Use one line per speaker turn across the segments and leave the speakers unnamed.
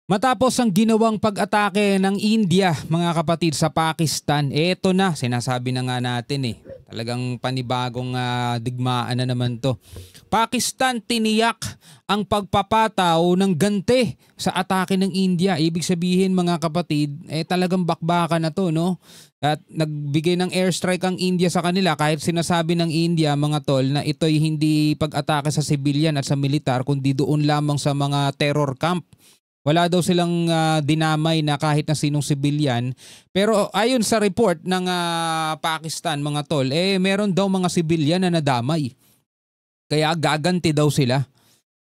Matapos ang ginawang pag-atake ng India, mga kapatid, sa Pakistan, eto na, sinasabi na nga natin talagang panibagong digmaan na naman to. Pakistan tiniyak ang pagpapataw ng ganti sa atake ng India. Ibig sabihin, mga kapatid, talagang bakbakan na to, no? At nagbigay ng airstrike ang India sa kanila, kahit sinasabi ng India, mga tol, na ito'y hindi pag-atake sa civilian at sa militar, kundi doon lamang sa mga terror camp. Wala daw silang dinamay na kahit na sinong civilian. Pero ayon sa report ng Pakistan, mga tol, meron daw mga civilian na nadamay. Kaya gaganti daw sila.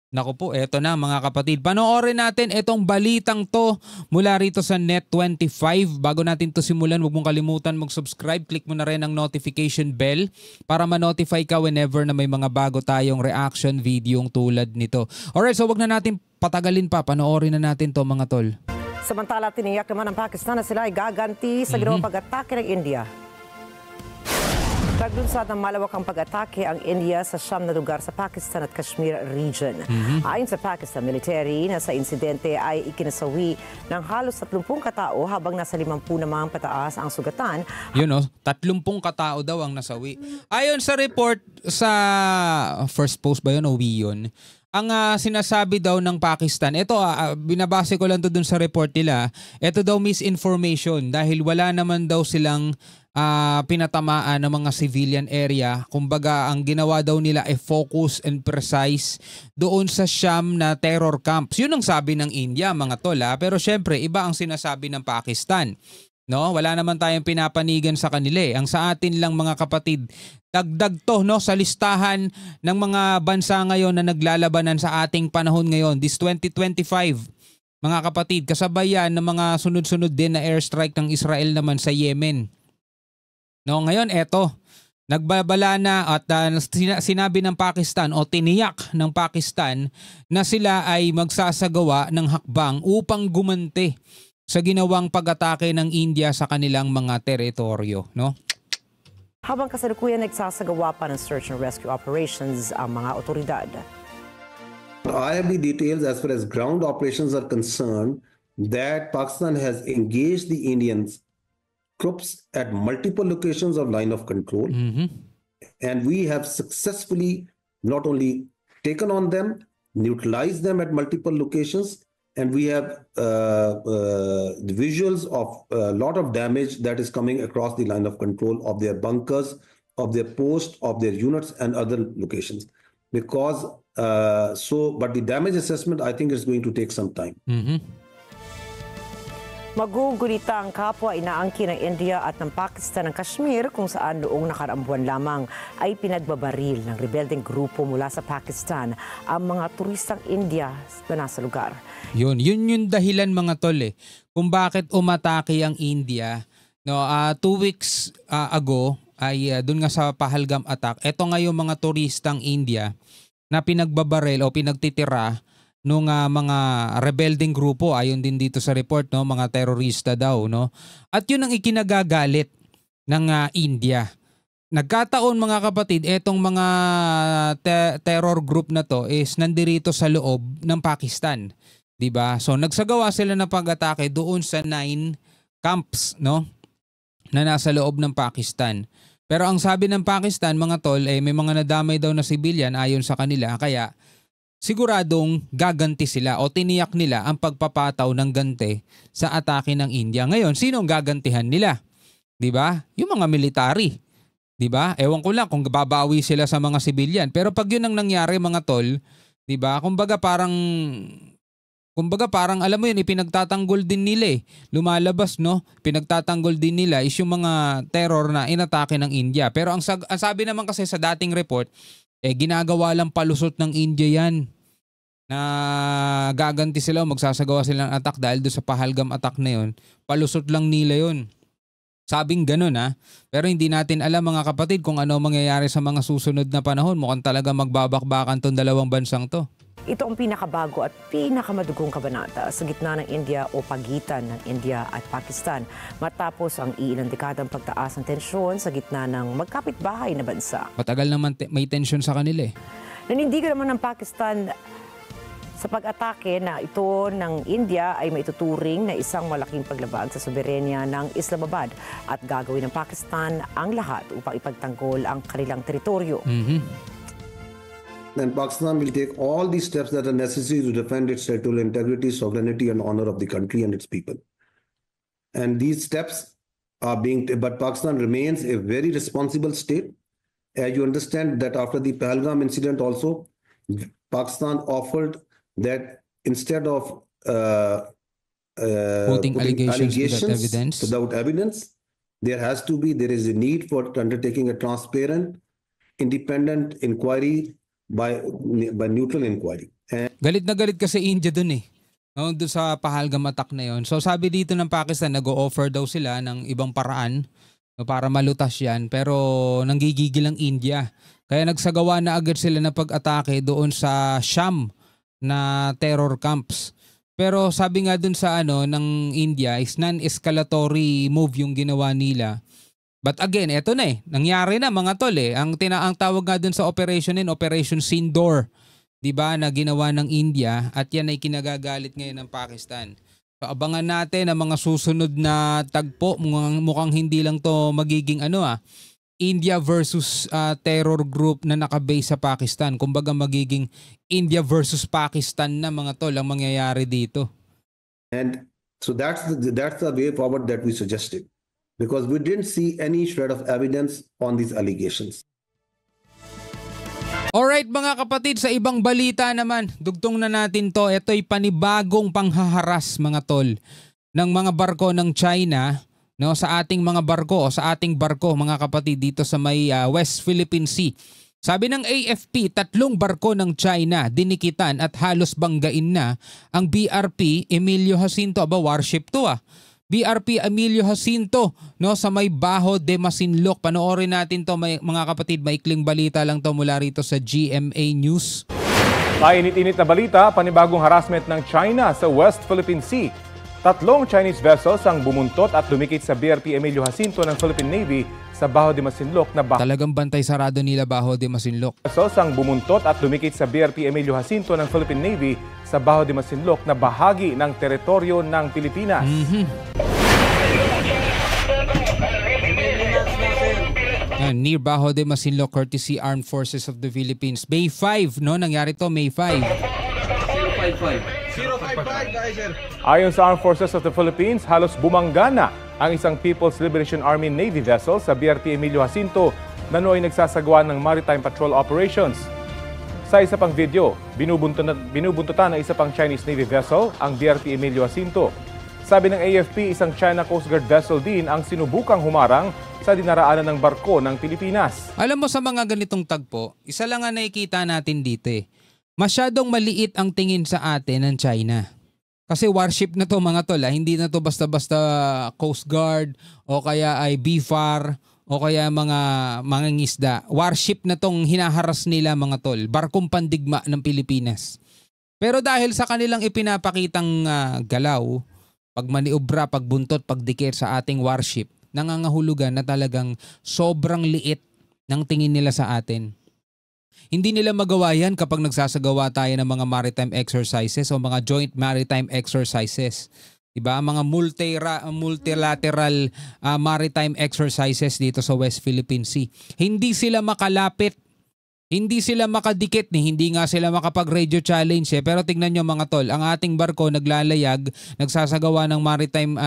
Naku po, eto na mga kapatid. Panoorin natin itong balitang to mula rito sa Net25. Bago natin to simulan, huwag mong kalimutan mag-subscribe. Click mo na rin ang notification bell para ma-notify ka whenever na may mga bago tayong reaction videong tulad nito. Alright, so wag na natin patagalin pa. Panoorin na natin to, mga tol.
Samantala, tiniyak naman ng Pakistan na sila ay gaganti sa ginawang pag-atake ng India. Naglunsad ng malawakang pag-atake ang India sa siyam na lugar sa Pakistan at Kashmir region. Ayon sa Pakistan military, na sa insidente ay ikinasawi ng halos 30 katao habang nasa 50 namang pataas ang sugatan.
Yun 30 katao daw ang nasawi. Ayon sa report sa First Post ba yun o WION, ang sinasabi daw ng Pakistan, ito binabase ko lang to dun sa report nila, ito daw misinformation dahil wala naman daw silang pinatamaan ng mga civilian area. Kumbaga, ang ginawa daw nila ay focus and precise doon sa siyam na terror camps. Yun ang sabi ng India, mga tol. Pero syempre, iba ang sinasabi ng Pakistan. No, wala naman tayong pinapanigan sa kanila. Ang sa atin lang, mga kapatid, dagdag to, no, sa listahan ng mga bansa ngayon na naglalabanan sa ating panahon ngayon, this 2025. Mga kapatid, kasabayan ng mga sunod-sunod din na airstrike ng Israel naman sa Yemen. No, ngayon eto, nagbabala na at sinabi ng Pakistan o tiniyak ng Pakistan na sila ay magsasagawa ng hakbang upang gumanti sa ginawang pag-atake ng India sa kanilang mga teritoryo, no?
Habang kasalukuyan nagsasagawa pa ng search and rescue operations ang mga otoridad.
I have the details as far as ground operations are concerned that Pakistan has engaged the Indians troops at multiple locations of line of control. And we have successfully not only taken on them, neutralized them at multiple locations, and we have the visuals of a lot of damage that is coming across the line of control of their bunkers, of their posts, of their units and other locations. Because but the damage assessment, I think, is going to take some time.
Magugulita ang kapwa inaangkin ng India at ng Pakistan ng Kashmir kung saan noong nakaraang buwan lamang ay pinagbabaril ng rebeldeng grupo mula sa Pakistan ang mga turistang India na nasa lugar. Yun
yung dahilan, mga tol, kung bakit umatake ang India. No, 2 weeks ago ay doon nga sa Pahalgam attack. Ito nga yung mga turistang India na pinagbabaril o pinagtitira nung mga rebelding grupo, ayon din dito sa report, no, mga terorista daw, no. At yun ang ikinagagalit ng India. Nagkataon, mga kapatid, etong mga terror group na to is nandirito sa loob ng Pakistan, 'di ba? So nagsagawa sila ng pag-atake doon sa 9 camps, no, na nasa loob ng Pakistan. Pero ang sabi ng Pakistan, mga tol, may mga nadamay daw na civilian ayon sa kanila, kaya siguradong gaganti sila o tiniyak nila ang pagpapataw ng ganti sa atake ng India. Ngayon, sino ang gagantihan nila? 'Di ba? Yung mga military. 'Di ba? Ewan ko lang kung babawi sila sa mga civilian. Pero pag 'yun ang nangyari, mga tol, 'di ba? Kumbaga parang alam mo 'yun, ipinagtatanggol din nila Lumalabas, no? Pinagtatanggol din nila is yung mga terror na inatake ng India. Pero ang sabi naman kasi sa dating report, ginagawa lang palusot ng India yan na gaganti sila o magsasagawa sila ng attack dahil doon sa Pahalgam attack na yun. Palusot lang nila yun. Sabing ganun Pero hindi natin alam, mga kapatid, kung ano mangyayari sa mga susunod na panahon. Mukhang talaga magbabakbakan tong dalawang bansang to.
Ito ang pinakabago at pinakamadugong kabanata sa gitna ng India o pagitan ng India at Pakistan matapos ang iilang dekadang pagtaas ng tensyon sa gitna ng magkapitbahay na bansa.
Matagal naman may tensyon sa kanila.
Nanindigan naman ng Pakistan Sa pag-atake na ito ng India ay maituturing na isang malaking paglabag sa soberenya ng Islamabad at gagawin ng Pakistan ang lahat upang ipagtanggol ang kanilang teritoryo.
Then Pakistan will take all these steps that are necessary to defend its territorial integrity, sovereignty, and honor of the country and its people. And these steps are but Pakistan remains a very responsible state. As you understand that after the Pahalgam incident also, Pakistan offered that instead of
Putting allegations
without evidence, there is a need for undertaking a transparent, independent inquiry by neutral inquiry. And
Galit na galit kasi India dun eh. No, dun sa Pahalgam attack na yon. So sabi dito ng Pakistan, nag-o-offer daw sila ng ibang paraan para malutas yan. Pero nanggigigil ang India. Kaya nagsagawa na agad sila na pag-atake doon sa Sham na terror camps. Pero sabi nga dun sa ng India is non-escalatory move yung ginawa nila. But again, eto na nangyari na mga tol Ang tawag nga dun sa operation Operation Sindoor, 'di ba, na ginawa ng India at yan ay kinagagalit ngayon ng Pakistan. So abangan natin ang mga susunod na tagpo. Mukhang hindi lang to magiging India versus terror group na nakabase sa Pakistan. Kumbaga magiging India versus Pakistan na mga tol ang mangyayari dito.
And so that's the way forward that we suggested, because we didn't see any shred of evidence on these allegations.
Alright mga kapatid, sa ibang balita naman, dugtong na natin to. Ito'y panibagong panghaharas mga tol ng mga barko ng China sa ating mga barko o sa ating barko mga kapatid dito sa may West Philippine Sea. Sabi ng AFP, 3 barko ng China dinikitan at halos banggain na ang BRP Emilio Jacinto. Warship to BRP Emilio Jacinto sa may Baho de Masinloc. Panoorin natin to mga kapatid, maikling balita lang to mula rito sa GMA News.
Mainit-init na balita, panibagong harassment ng China sa West Philippine Sea. 3 Chinese vessels ang bumuntot at dumikit sa BRP Emilio Jacinto ng Philippine Navy sa Baho de Masinloc na
Talagang bantay sarado nila Baho de Masinloc.
Vessels ang bumuntot at dumikit sa BRP Emilio Jacinto ng Philippine Navy sa Baho de Masinloc na bahagi ng teritoryo ng Pilipinas.
Near Baho de Masinloc, courtesy Armed Forces of the Philippines. May 5, nangyari to May 5.
055 guys, sir.
Ayon sa Armed Forces of the Philippines, halos bumangga na ang isang People's Liberation Army Navy vessel sa BRP Emilio Jacinto na nooy nagsasagawa ng maritime patrol operations. Sa isa pang video, binubuntutan ng isa pang Chinese Navy vessel ang BRP Emilio Jacinto. Sabi ng AFP, isang China Coast Guard vessel din ang sinubukang humarang sa dinaraanan ng barko ng Pilipinas.
Alam mo, sa mga ganitong tagpo, isa lang ang nakikita natin dito Masyadong maliit ang tingin sa atin ng China. Kasi warship na to mga tol, hindi na to basta-basta Coast Guard o kaya ay BFAR o kaya mga ngisda. Warship na tong hinaharas nila mga tol, barkong pandigma ng Pilipinas. Pero dahil sa kanilang ipinapakitang galaw, pagmaniobra, pagbuntot, pagdikit sa ating warship, nangangahulugan na talagang sobrang liit ng tingin nila sa atin. Hindi nila magawa yan kapag nagsasagawa tayo ng mga maritime exercises o mga joint maritime exercises. Diba? Mga multilateral maritime exercises dito sa West Philippine Sea. Hindi sila makalapit. Hindi sila makadikit hindi nga sila makapag-radio challenge pero tignan nyo mga tol, ang ating barko naglalayag, nagsasagawa ng maritime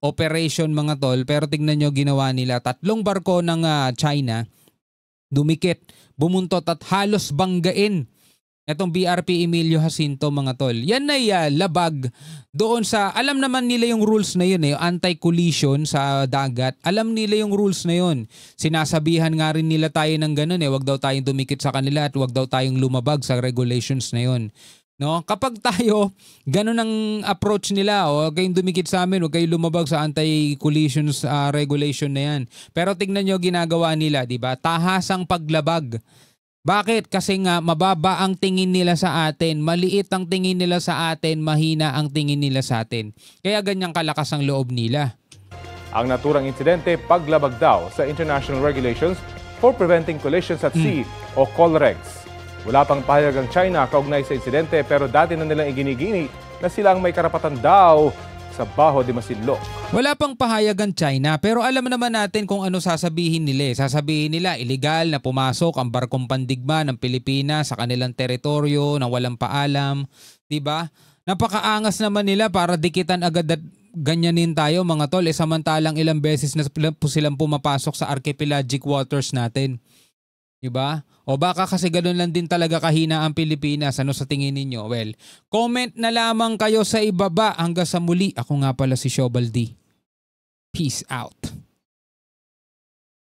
operation mga tol, pero tignan nyo ginawa nila. 3 barko ng China dumikit, bumuntot at halos banggain itong BRP Emilio Jacinto mga tol. Yan ay labag doon sa, alam naman nila yung rules na yun anti-collision sa dagat. Alam nila yung rules na yun. Sinasabihan nga rin nila tayo ng ganun wag daw tayong dumikit sa kanila at wag daw tayong lumabag sa regulations na yun. No? Kapag tayo, ganun ang approach nila, huwag kayong dumikit sa amin, huwag kayong lumabag sa anti-collision regulation na yan. Pero tignan nyo ginagawa nila, di ba? Tahasang paglabag. Bakit? Kasi nga mababa ang tingin nila sa atin, maliit ang tingin nila sa atin, mahina ang tingin nila sa atin. Kaya ganyang kalakas ang loob nila.
Ang naturang insidente, paglabag daw sa International Regulations for Preventing Collisions at Sea o COLREGS. Wala pang pahayag ang China kaugnay sa insidente pero dati na nilang iginigini na sila ang may karapatan daw sa Baho de Masinloc.
Wala pang pahayag ang China pero alam naman natin kung ano sasabihin nila. Sasabihin nila illegal na pumasok ang barkong pandigma ng Pilipinas sa kanilang teritoryo na walang paalam. Diba? Napakaangas naman nila para dikitan agad at ganyanin tayo mga tol. Samantalang ilang beses na silang pumapasok sa archipelagic waters natin. Diba? O baka kasi ganun lang din talaga kahina ang Pilipinas. Ano sa tingin ninyo? Well, comment na lamang kayo sa ibaba. Hanggang sa muli. Ako nga pala si Shobal D. Peace out.